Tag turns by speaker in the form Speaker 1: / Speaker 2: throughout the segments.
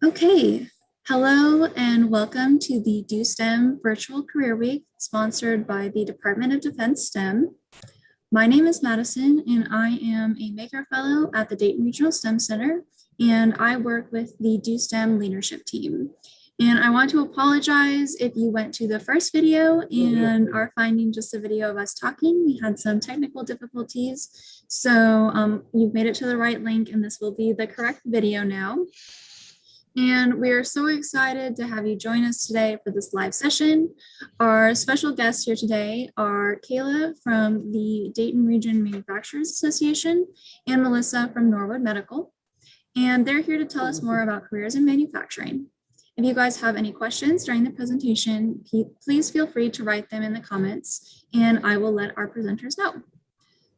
Speaker 1: Okay, hello and welcome to the Do STEM Virtual Career Week sponsored by the Department of Defense STEM. My name is Madison and I am a Maker Fellow at the Dayton Regional STEM Center, and I work with the Do STEM leadership team. And I want to apologize if you went to the first video and are finding just a video of us talking. We had some technical difficulties, so you've made it to the right link and this will be the correct video now. And we are so excited to have you join us today for this live session. Our special guests here today are Kayla from the Dayton Region Manufacturers Association and Melissa from Norwood Medical. And they're here to tell us more about careers in manufacturing. If you guys have any questions during the presentation, please feel free to write them in the comments and I will let our presenters know.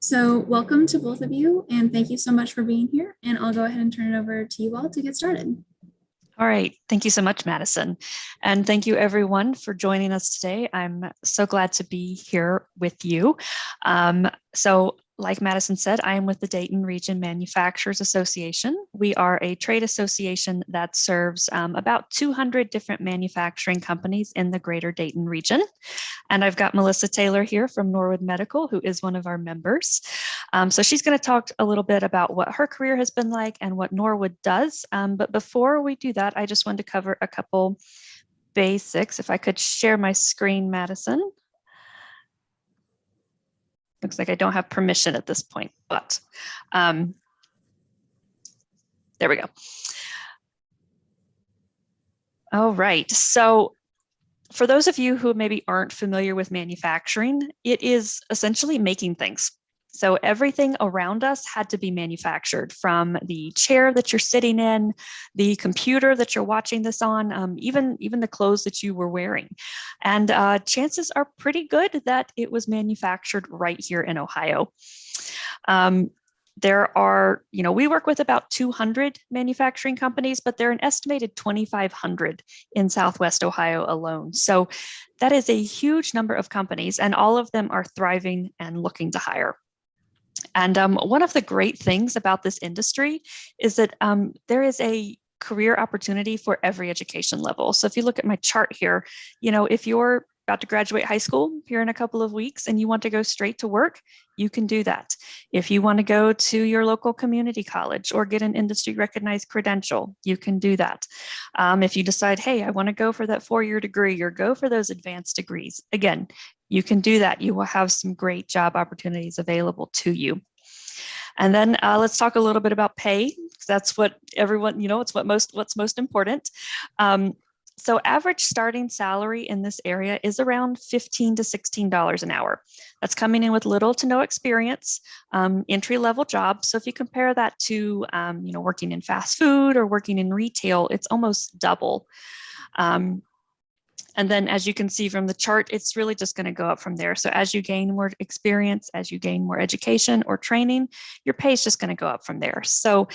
Speaker 1: So welcome to both of you and thank you so much for being here. And I'll go ahead and turn it over to you all to get started.
Speaker 2: All right. Thank you so much, Madison. And thank you everyone for joining us today. I'm so glad to be here with you. So like Madison said, I am with the Dayton Region Manufacturers Association. We are a trade association that serves about 200 different manufacturing companies in the greater Dayton region. And I've got Melissa Taylor here from Norwood Medical, who is one of our members. So she's going to talk a little bit about what her career has been like and what Norwood does. But before we do that, I just wanted to cover a couple basics. If I could share my screen, Madison. Looks like I don't have permission at this point, but there we go. All right. So for those of you who maybe aren't familiar with manufacturing, it is essentially making things. So everything around us had to be manufactured, from the chair that you're sitting in, the computer that you're watching this on, even the clothes that you were wearing. And chances are pretty good that it was manufactured right here in Ohio. There are, we work with about 200 manufacturing companies, but there are an estimated 2,500 in Southwest Ohio alone. So that is a huge number of companies, and all of them are thriving and looking to hire. And one of the great things about this industry is that there is a career opportunity for every education level. So if you look at my chart here, if you're about to graduate high school here in a couple of weeks and you want to go straight to work, you can do that. If you want to go to your local community college or get an industry recognized credential, you can do that. If you decide, hey, I want to go for that 4-year degree or go for those advanced degrees, again, you can do that. You will have some great job opportunities available to you. And then let's talk a little bit about pay, because that's what everyone, it's what's most important. So average starting salary in this area is around $15 to $16 an hour. That's coming in with little to no experience, entry-level job. So if you compare that to, working in fast food or working in retail, it's almost double. And then as you can see from the chart, it's really just going to go up from there. So as you gain more experience, as you gain more education or training, your pay is just going to go up from there. So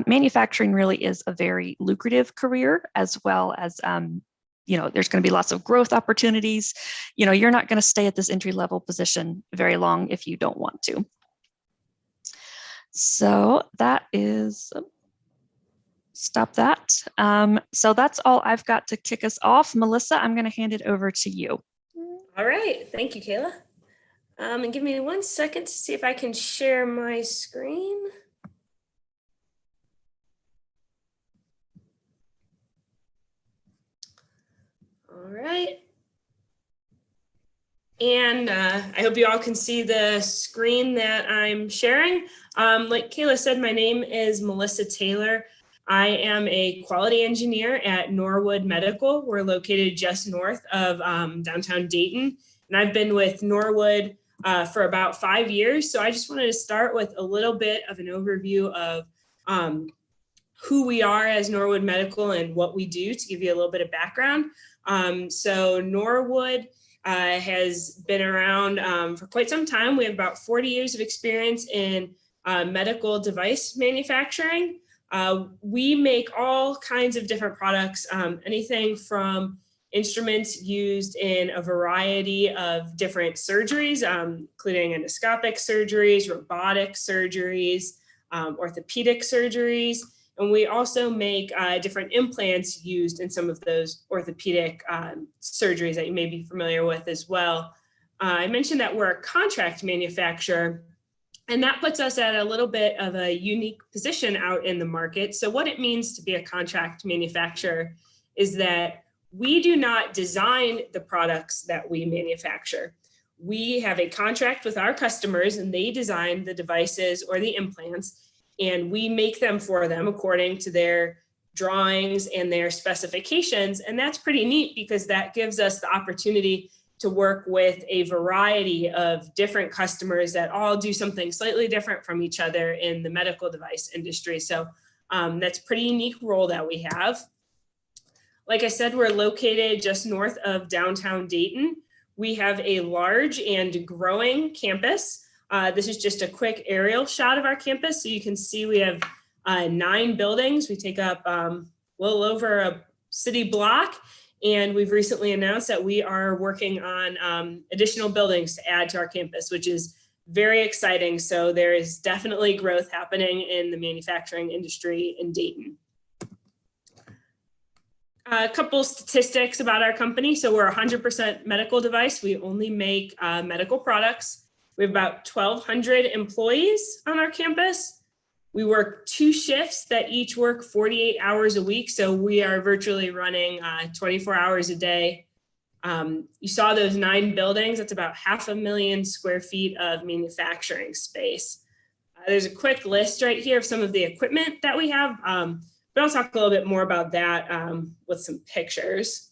Speaker 2: manufacturing really is a very lucrative career, as well as, there's going to be lots of growth opportunities. You're not going to stay at this entry-level position very long if you don't want to. So that is... Stop that. So that's all I've got to kick us off. Melissa, I'm going to hand it over to you.
Speaker 3: All right. Thank you, Kayla. And give me 1 second to see if I can share my screen. All right. And I hope you all can see the screen that I'm sharing. Like Kayla said, my name is Melissa Taylor. I am a quality engineer at Norwood Medical. We're located just north of downtown Dayton. And I've been with Norwood for about 5 years. So I just wanted to start with a little bit of an overview of who we are as Norwood Medical and what we do, to give you a little bit of background. So Norwood has been around for quite some time. We have about 40 years of experience in medical device manufacturing. We make all kinds of different products, anything from instruments used in a variety of different surgeries, including endoscopic surgeries, robotic surgeries, orthopedic surgeries. And we also make different implants used in some of those orthopedic surgeries that you may be familiar with as well. I mentioned that we're a contract manufacturer, and that puts us at a little bit of a unique position out in the market. So what it means to be a contract manufacturer is that we do not design the products that we manufacture. We have a contract with our customers and they design the devices or the implants, and we make them for them according to their drawings and their specifications. And that's pretty neat because that gives us the opportunity to work with a variety of different customers that all do something slightly different from each other in the medical device industry. So that's a pretty unique role that we have. Like I said, we're located just north of downtown Dayton. We have a large and growing campus. This is just a quick aerial shot of our campus. So you can see we have 9 buildings. We take up a little over a city block. And we've recently announced that we are working on additional buildings to add to our campus, which is very exciting. So there is definitely growth happening in the manufacturing industry in Dayton. A couple statistics about our company. So we're 100% medical device. We only make medical products. We have about 1,200 employees on our campus. We work 2 shifts that each work 48 hours a week. So we are virtually running 24 hours a day. You saw those 9 buildings. That's about 500,000 square feet of manufacturing space. There's a quick list right here of some of the equipment that we have. But I'll talk a little bit more about that with some pictures.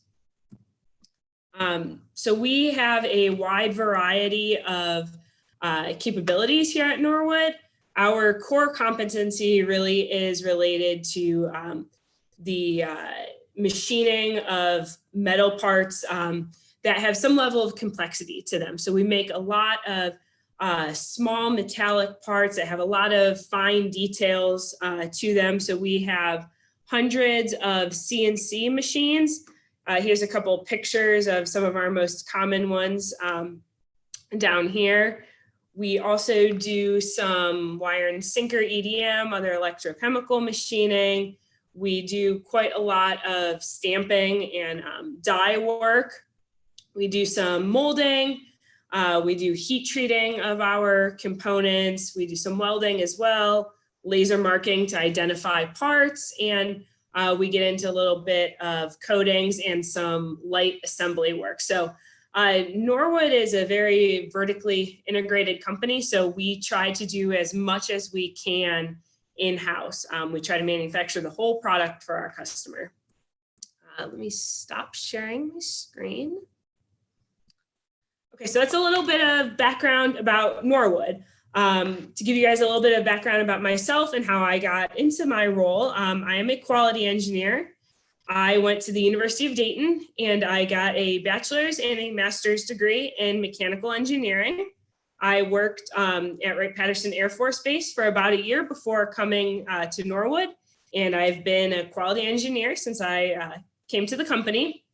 Speaker 3: So we have a wide variety of capabilities here at Norwood. Our core competency really is related to the machining of metal parts that have some level of complexity to them. So we make a lot of small metallic parts that have a lot of fine details to them. So we have hundreds of CNC machines. Here's a couple pictures of some of our most common ones down here. We also do some wire and sinker EDM, other electrochemical machining. We do quite a lot of stamping and die work. We do some molding. We do heat treating of our components. We do some welding as well, laser marking to identify parts, and we get into a little bit of coatings and some light assembly work. So Norwood is a very vertically integrated company, so we try to do as much as we can in-house. We try to manufacture the whole product for our customer. Let me stop sharing my screen. Okay, so that's a little bit of background about Norwood. To give you guys a little bit of background about myself and how I got into my role, I am a quality engineer. I went to the University of Dayton and I got a bachelor's and a master's degree in mechanical engineering. I worked at Wright-Patterson Air Force Base for about a year before coming to Norwood, and I've been a quality engineer since I came to the company.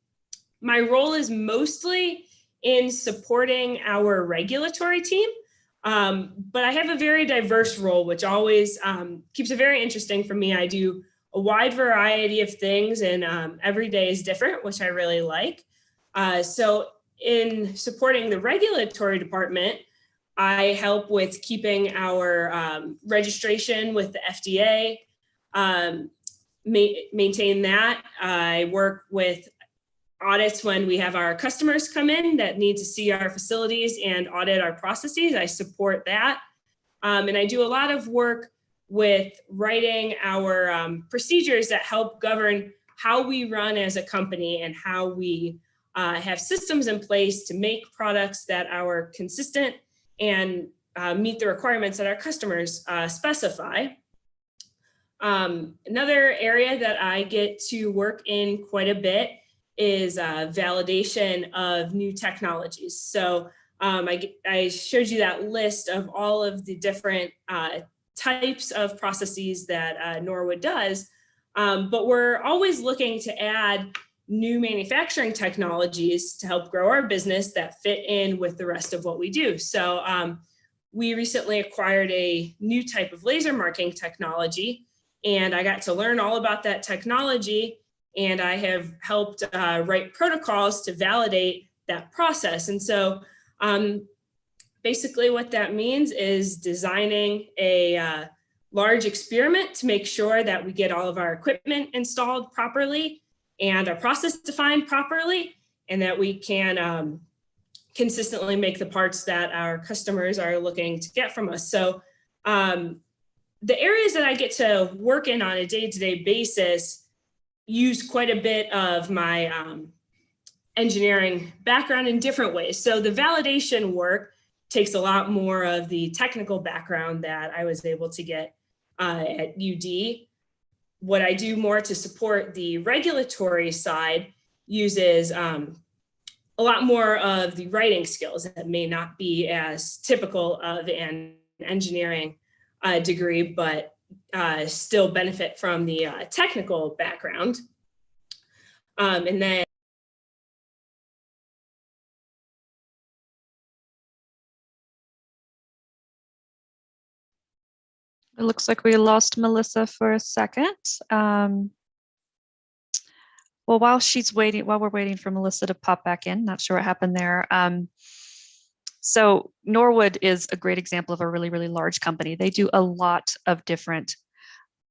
Speaker 3: My role is mostly in supporting our regulatory team, but I have a very diverse role, which always keeps it very interesting for me. I do a wide variety of things, and every day is different, which I really like. So in supporting the regulatory department, I help with keeping our registration with the FDA, maintain that. I work with audits when we have our customers come in that need to see our facilities and audit our processes. I support that. And I do a lot of work with writing our procedures that help govern how we run as a company and how we have systems in place to make products that are consistent and meet the requirements that our customers specify. Another area that I get to work in quite a bit is validation of new technologies. So I showed you that list of all of the different types of processes that Norwood does, but we're always looking to add new manufacturing technologies to help grow our business that fit in with the rest of what we do. So we recently acquired a new type of laser marking technology, and I got to learn all about that technology, and I have helped write protocols to validate that process. And so basically what that means is designing a large experiment to make sure that we get all of our equipment installed properly and our process defined properly, and that we can consistently make the parts that our customers are looking to get from us. So the areas that I get to work in on a day-to-day basis use quite a bit of my engineering background in different ways. So the validation work takes a lot more of the technical background that I was able to get at UD. What I do more to support the regulatory side uses a lot more of the writing skills that may not be as typical of an engineering degree, but still benefit from the technical background. And then
Speaker 2: it looks like we lost Melissa for a second. Well, while we're waiting for Melissa to pop back in, not sure what happened there. So Norwood is a great example of a really, really large company. They do a lot of different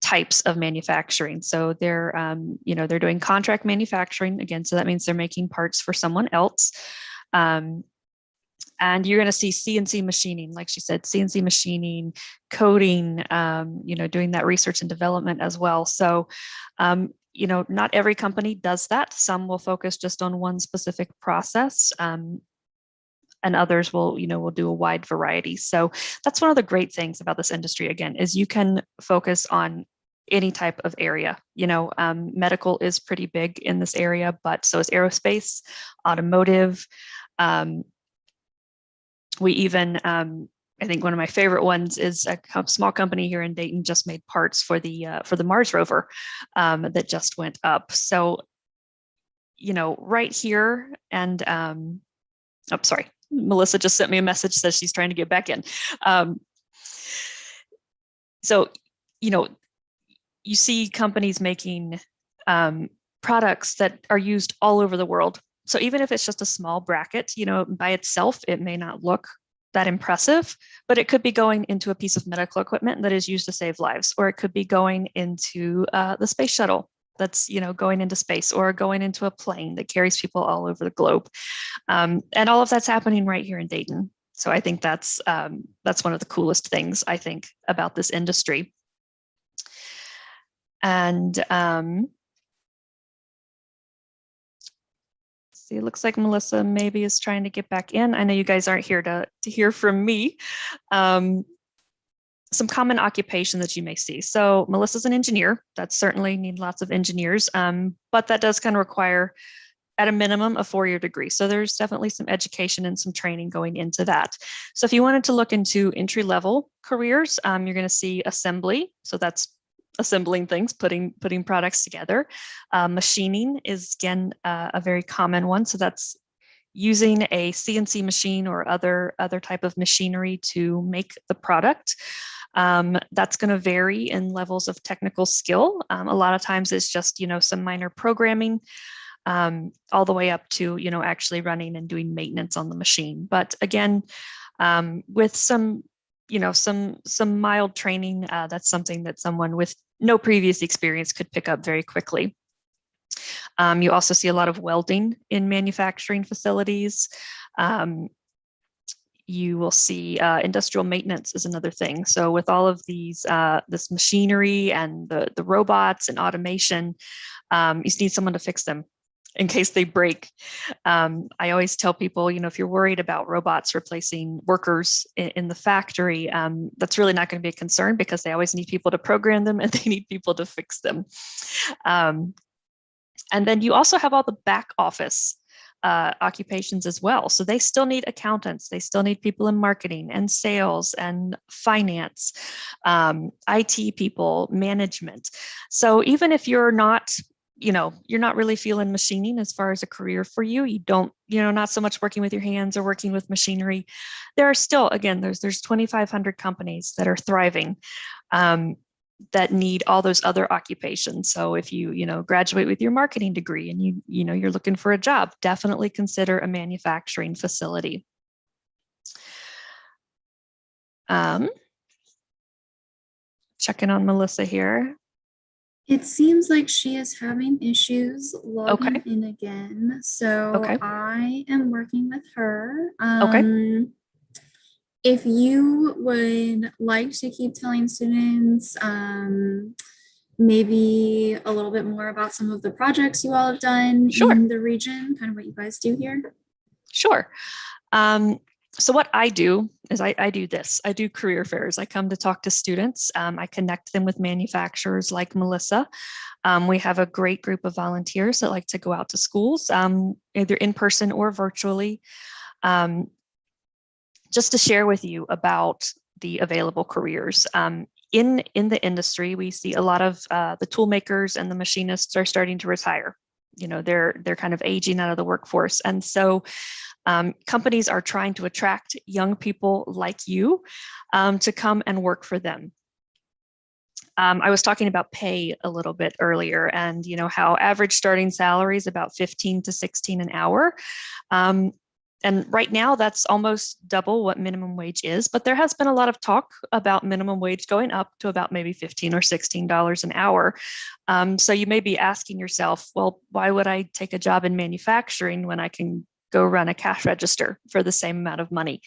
Speaker 2: types of manufacturing. So they're doing contract manufacturing again. So that means they're making parts for someone else. And you're going to see CNC machining, like she said, CNC machining, coding, doing that research and development as well. So, not every company does that. Some will focus just on one specific process, and others will do a wide variety. So that's one of the great things about this industry, again, is you can focus on any type of area. Medical is pretty big in this area, but so is aerospace, automotive. We even, I think one of my favorite ones is a small company here in Dayton just made parts for the Mars rover that just went up. So, right here, and sorry, Melissa just sent me a message, says she's trying to get back in. So, you see companies making products that are used all over the world. So even if it's just a small bracket, by itself, it may not look that impressive, but it could be going into a piece of medical equipment that is used to save lives, or it could be going into the space shuttle that's, going into space, or going into a plane that carries people all over the globe. And all of that's happening right here in Dayton. So I think that's one of the coolest things, I think, about this industry. And it looks like Melissa maybe is trying to get back in. I know you guys aren't here to hear from me. Some common occupation that you may see. So Melissa's an engineer. That certainly need lots of engineers, but that does kind of require, at a minimum, a 4-year degree. So there's definitely some education and some training going into that. So if you wanted to look into entry-level careers, you're going to see assembly. So that's assembling things, putting products together. Machining is, again, a very common one. So that's using a CNC machine or other type of machinery to make the product. That's going to vary in levels of technical skill. A lot of times it's just, some minor programming, all the way up to, actually running and doing maintenance on the machine. But again, with some mild training, that's something that someone with no previous experience could pick up very quickly. You also see a lot of welding in manufacturing facilities. You will see industrial maintenance is another thing. So with all of these, this machinery and the robots and automation, you need someone to fix them in case they break. I always tell people, if you're worried about robots replacing workers in the factory, that's really not going to be a concern, because they always need people to program them and they need people to fix them. And then you also have all the back office occupations as well. So they still need accountants. They still need people in marketing and sales and finance, IT people, management. So even if you're not really feeling machining as far as a career for you, you don't, not so much working with your hands or working with machinery, there are still, again, there's 2,500 companies that are thriving. that need all those other occupations. So if you graduate with your marketing degree and you're looking for a job, definitely consider a manufacturing facility. Checking on Melissa here.
Speaker 1: It seems like she is having issues logging in again. So I am working with her. If you would like to keep telling students maybe a little bit more about some of the projects you all have done in the region, kind of what you guys do here.
Speaker 2: Sure. So what I do is I do this. I do career fairs. I come to talk to students. I connect them with manufacturers like Melissa. We have a great group of volunteers that like to go out to schools, either in person or virtually, just to share with you about the available careers. In the industry, we see a lot of the tool makers and the machinists are starting to retire. They're kind of aging out of the workforce. And so companies are trying to attract young people like you to come and work for them. I was talking about pay a little bit earlier, and how average starting salary is about 15 to 16 an hour. And right now that's almost double what minimum wage is, but there has been a lot of talk about minimum wage going up to about maybe $15 or $16 an hour. So you may be asking yourself, well, why would I take a job in manufacturing when I can go run a cash register for the same amount of money?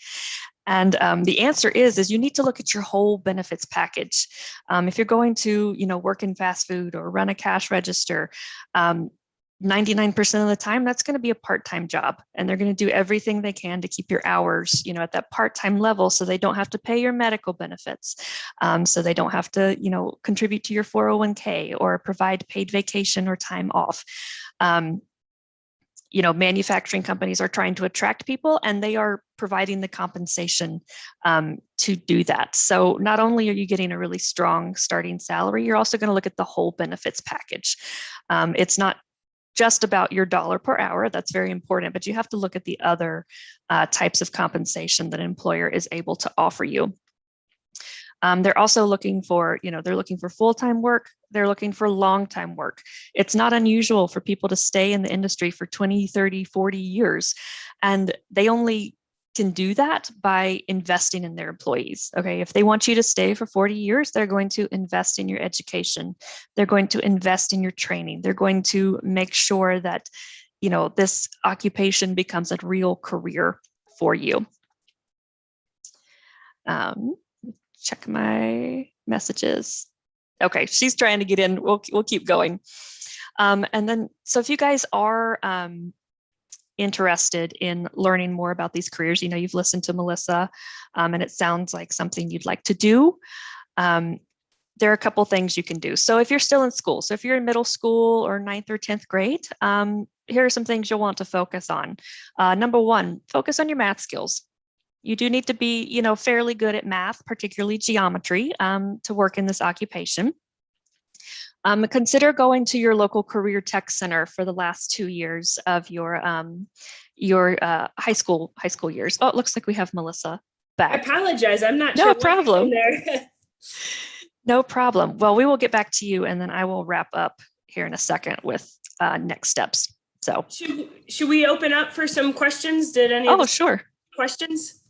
Speaker 2: And the answer is you need to look at your whole benefits package. If you're going to, work in fast food or run a cash register, 99% of the time, that's going to be a part-time job, and they're going to do everything they can to keep your hours, at that part-time level, so they don't have to pay your medical benefits, so they don't have to, contribute to your 401k or provide paid vacation or time off. Manufacturing companies are trying to attract people, and they are providing the compensation to do that. So not only are you getting a really strong starting salary, you're also going to look at the whole benefits package. It's not just about your dollar per hour. That's very important, but you have to look at the other types of compensation that an employer is able to offer you. They're also looking for, they're looking for full-time work. They're looking for long-time work. It's not unusual for people to stay in the industry for 20, 30, 40 years. And they only can do that by investing in their employees. Okay, if they want you to stay for 40 years, they're going to invest in your education. They're going to invest in your training. They're going to make sure that, this occupation becomes a real career for you. Check my messages. Okay, she's trying to get in. We'll keep going. And then, so if you guys are interested in learning more about these careers, you've listened to Melissa, and it sounds like something you'd like to do. There are a couple things you can do. So if you're still in school, so if you're in middle school or 9th or 10th grade, here are some things you'll want to focus on. Number one, focus on your math skills. You do need to be, fairly good at math, particularly geometry, to work in this occupation. Consider going to your local career tech center for the last 2 years of your high school years. Oh, it looks like we have Melissa back.
Speaker 3: I apologize. I'm not sure.
Speaker 2: No problem.
Speaker 3: There.
Speaker 2: No problem. Well, we will get back to you, and then I will wrap up here in a second with next steps. So
Speaker 3: should we open up for some questions? Did any?
Speaker 2: Oh, sure.
Speaker 3: Questions?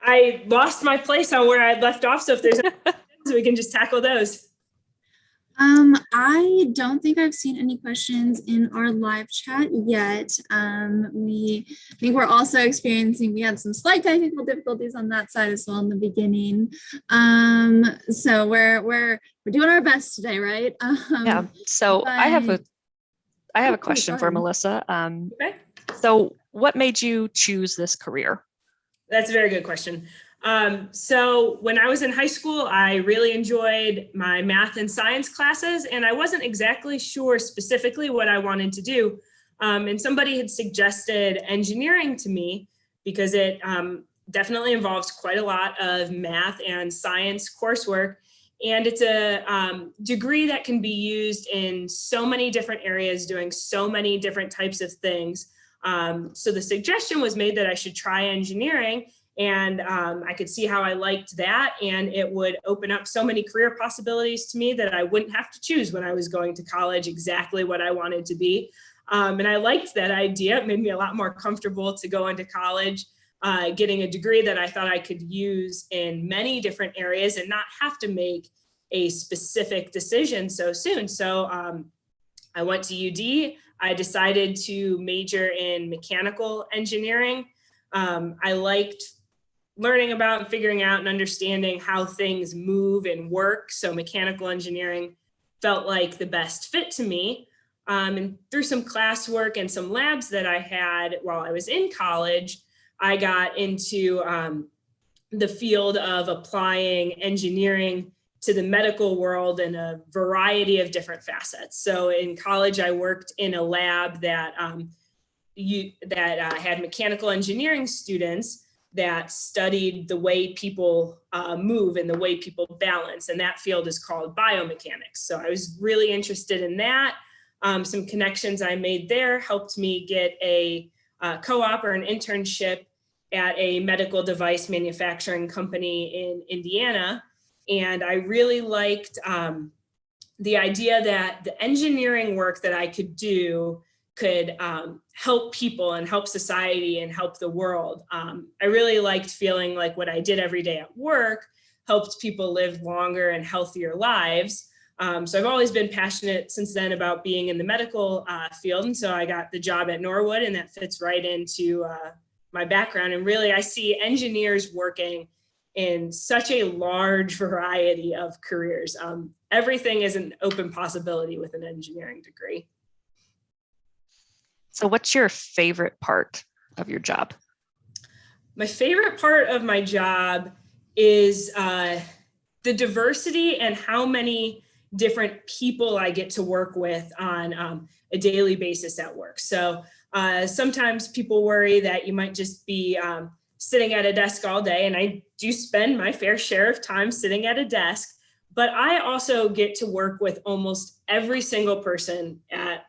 Speaker 3: I lost my place on where I left off. So if there's any questions, we can just tackle those.
Speaker 1: I don't think I've seen any questions in our live chat yet. I think we're also experiencing, we had some slight technical difficulties on that side as well in the beginning. So we're doing our best today, right?
Speaker 2: Yeah. So I have a question for Melissa.
Speaker 3: Okay.
Speaker 2: So what made you choose this career?
Speaker 3: That's a very good question. So when I was in high school, I really enjoyed my math and science classes, and I wasn't exactly sure specifically what I wanted to do. And somebody had suggested engineering to me because it definitely involves quite a lot of math and science coursework. And it's a degree that can be used in so many different areas, doing so many different types of things. So the suggestion was made that I should try engineering. And I could see how I liked that, and it would open up so many career possibilities to me that I wouldn't have to choose when I was going to college exactly what I wanted to be. And I liked that idea. It made me a lot more comfortable to go into college, getting a degree that I thought I could use in many different areas and not have to make a specific decision so soon. So I went to UD. I decided to major in mechanical engineering. I liked learning about and figuring out and understanding how things move and work. So mechanical engineering felt like the best fit to me. And through some classwork and some labs that I had while I was in college, I got into the field of applying engineering to the medical world in a variety of different facets. So in college, I worked in a lab that had mechanical engineering students that studied the way people move and the way people balance. And that field is called biomechanics. So I was really interested in that. Some connections I made there helped me get a co-op or an internship at a medical device manufacturing company in Indiana. And I really liked the idea that the engineering work that I could do could help people and help society and help the world. I really liked feeling like what I did every day at work helped people live longer and healthier lives. So I've always been passionate since then about being in the medical field. And so I got the job at Norwood, and that fits right into my background. And really, I see engineers working in such a large variety of careers. Everything is an open possibility with an engineering degree.
Speaker 2: So what's your favorite part of your job?
Speaker 3: My favorite part of my job is the diversity and how many different people I get to work with on a daily basis at work. So sometimes people worry that you might just be sitting at a desk all day, and I do spend my fair share of time sitting at a desk, but I also get to work with almost every single person at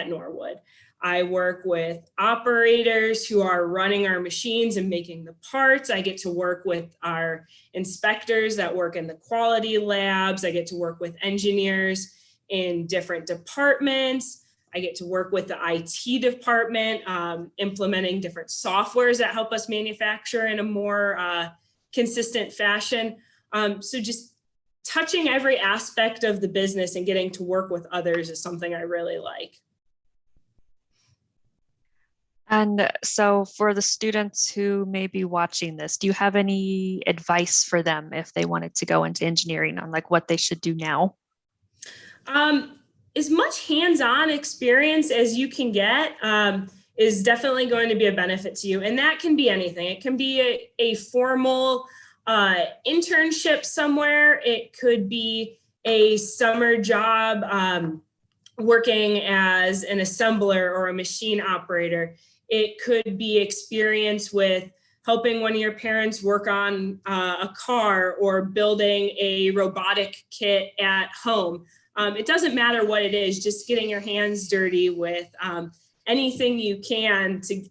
Speaker 3: Norwood. I work with operators who are running our machines and making the parts. I get to work with our inspectors that work in the quality labs. I get to work with engineers in different departments. I get to work with the IT department, implementing different softwares that help us manufacture in a more consistent fashion. So just touching every aspect of the business and getting to work with others is something I really like.
Speaker 2: And so for the students who may be watching this, do you have any advice for them if they wanted to go into engineering on like what they should do now?
Speaker 3: As much hands-on experience as you can get is definitely going to be a benefit to you. And that can be anything. It can be a formal internship somewhere. It could be a summer job working as an assembler or a machine operator. It could be experience with helping one of your parents work on a car or building a robotic kit at home. It doesn't matter what it is, just getting your hands dirty with anything you can to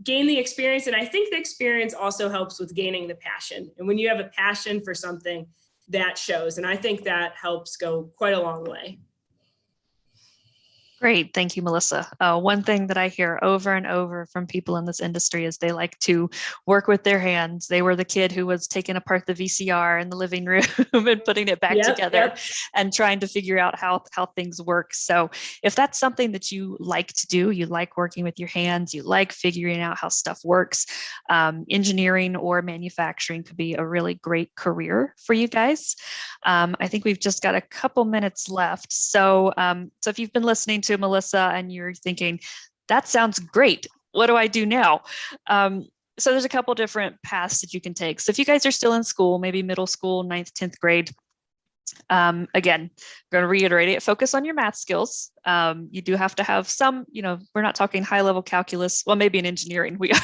Speaker 3: gain the experience. And I think the experience also helps with gaining the passion. And when you have a passion for something, that shows. And I think that helps go quite a long way.
Speaker 2: Great. Thank you, Melissa. One thing that I hear over and over from people in this industry is they like to work with their hands. They were the kid who was taking apart the VCR in the living room and putting it back together and trying to figure out how things work. So if that's something that you like to do, you like working with your hands, you like figuring out how stuff works, engineering or manufacturing could be a really great career for you guys. I think we've just got a couple minutes left. So if you've been listening to Melissa and you're thinking, that sounds great, what do I do now? So there's a couple different paths that you can take. So if you guys are still in school, maybe middle school, 9th, 10th grade, again, I'm going to reiterate it, focus on your math skills. You do have to have some, we're not talking high level calculus. Well, maybe in engineering we are,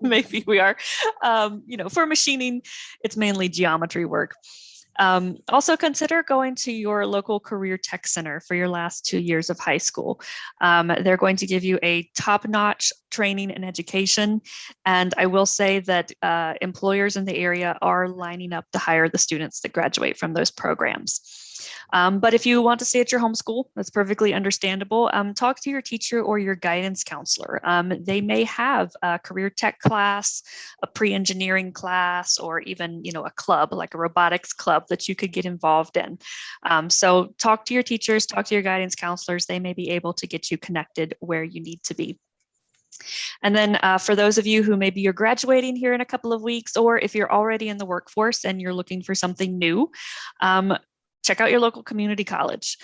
Speaker 2: maybe we are, for machining, it's mainly geometry work. Also consider going to your local career tech center for your last 2 years of high school. They're going to give you a top-notch training and education. And I will say that employers in the area are lining up to hire the students that graduate from those programs. But if you want to stay at your home school, that's perfectly understandable. Talk to your teacher or your guidance counselor. They may have a career tech class, a pre-engineering class, or even, a club, like a robotics club that you could get involved in. So talk to your teachers, talk to your guidance counselors. They may be able to get you connected where you need to be. And then for those of you who maybe you're graduating here in a couple of weeks, or if you're already in the workforce and you're looking for something new, check out your local community college.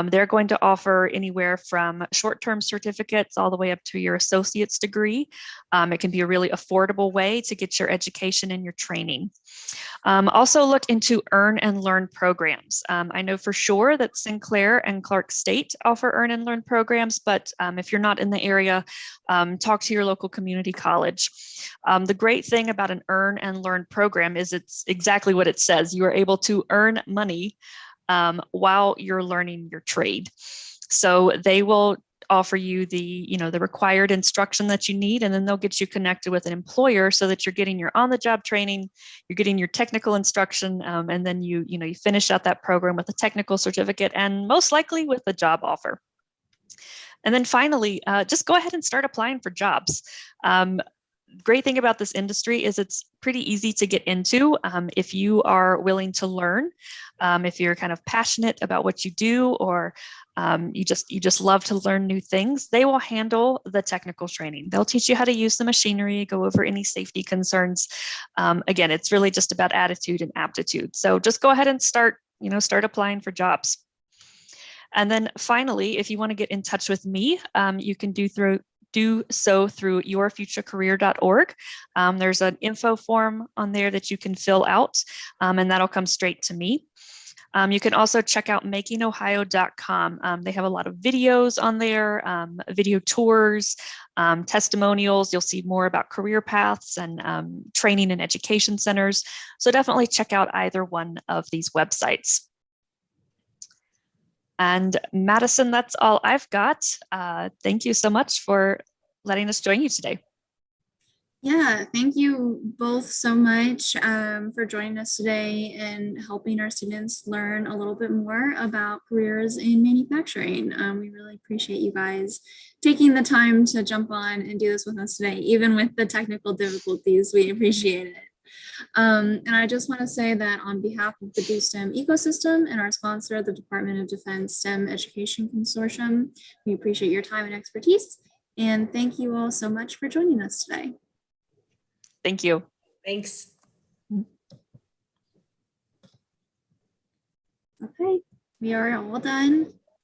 Speaker 2: They're going to offer anywhere from short-term certificates all the way up to your associate's degree. It can be a really affordable way to get your education and your training. Also look into earn and learn programs. I know for sure that Sinclair and Clark State offer earn and learn programs, but if you're not in the area, talk to your local community college. The great thing about an earn and learn program is it's exactly what it says. You are able to earn money while you're learning your trade. So they will offer you the required instruction that you need, and then they'll get you connected with an employer so that you're getting your on-the-job training, you're getting your technical instruction, and then you finish out that program with a technical certificate and most likely with a job offer. And then finally, just go ahead and start applying for jobs. Great thing about this industry is it's pretty easy to get into if you are willing to learn, if you're kind of passionate about what you do, or you just love to learn new things. They will handle the technical training. They'll teach you how to use the machinery, go over any safety concerns. Again, it's really just about attitude and aptitude. So just go ahead and start applying for jobs. And then finally, if you want to get in touch with me, you can do so through yourfuturecareer.org. There's an info form on there that you can fill out, and that'll come straight to me. You can also check out makingohio.com. They have a lot of videos on there, video tours, testimonials. You'll see more about career paths and training and education centers. So definitely check out either one of these websites. And Madison, that's all I've got. Thank you so much for letting us join you today.
Speaker 1: Yeah, thank you both so much for joining us today and helping our students learn a little bit more about careers in manufacturing. We really appreciate you guys taking the time to jump on and do this with us today, even with the technical difficulties. We appreciate it. And I just want to say that on behalf of the DoSTEM ecosystem and our sponsor, the Department of Defense STEM Education Consortium, we appreciate your time and expertise. And thank you all so much for joining us today.
Speaker 2: Thank you.
Speaker 3: Thanks.
Speaker 1: Okay, we are all done.